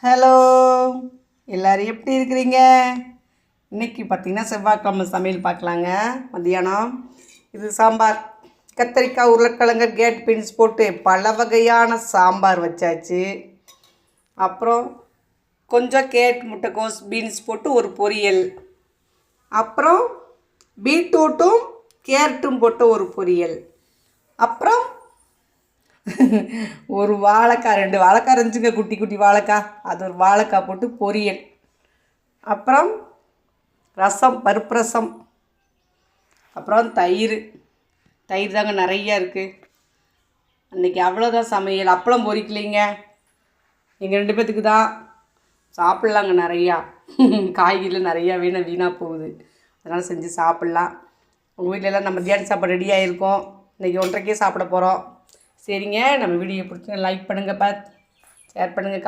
Hello, எல்லோரும் எப்படி இருக்கிறீங்க? இன்றைக்கி பார்த்திங்கன்னா செவ்வாய்க்கிழமை சமையல் பார்க்கலாங்க. மத்தியானம் இது சாம்பார், கத்திரிக்காய், உருளைக்கிழங்கு, கேட் பீன்ஸ் போட்டு பல வகையான சாம்பார் வச்சாச்சு. அப்புறம் கொஞ்சம் முட்டைக்கோஸ் பீன்ஸ் போட்டு ஒரு பொரியல், அப்புறம் பீட்ரூட்டும் கேரட்டும் போட்டு ஒரு பொரியல், அப்புறம் ஒரு வாழைக்காய், 2 வாழைக்காய் இருந்துச்சுங்க, குட்டி குட்டி வாழைக்காய், அது ஒரு வாழைக்காய் போட்டு பொரியல், அப்புறம் ரசம், பருப்பு ரசம், அப்புறம் தயிர் தாங்க நிறையா இருக்குது. அன்றைக்கி அவ்வளோதான் சமையல். அப்பளம் பொரிக்கலைங்க, எங்கள் 2 பேர்த்துக்கு தான். சாப்பிட்லாங்க நிறையா. காய்கறியில் நிறையா வீணாக போகுது, அதனால் செஞ்சு சாப்பிட்லாம். உங்கள் வீட்டிலலாம் நம்ம மத்தியான சாப்பாடு ரெடி ஆகிருக்கோம். இன்றைக்கி 1:30க்கே சாப்பிட போகிறோம். சரிங்க, நம்ம வீடியோ பிடிச்சி லைக் பண்ணுங்கள், ஷேர் பண்ணுங்கள்,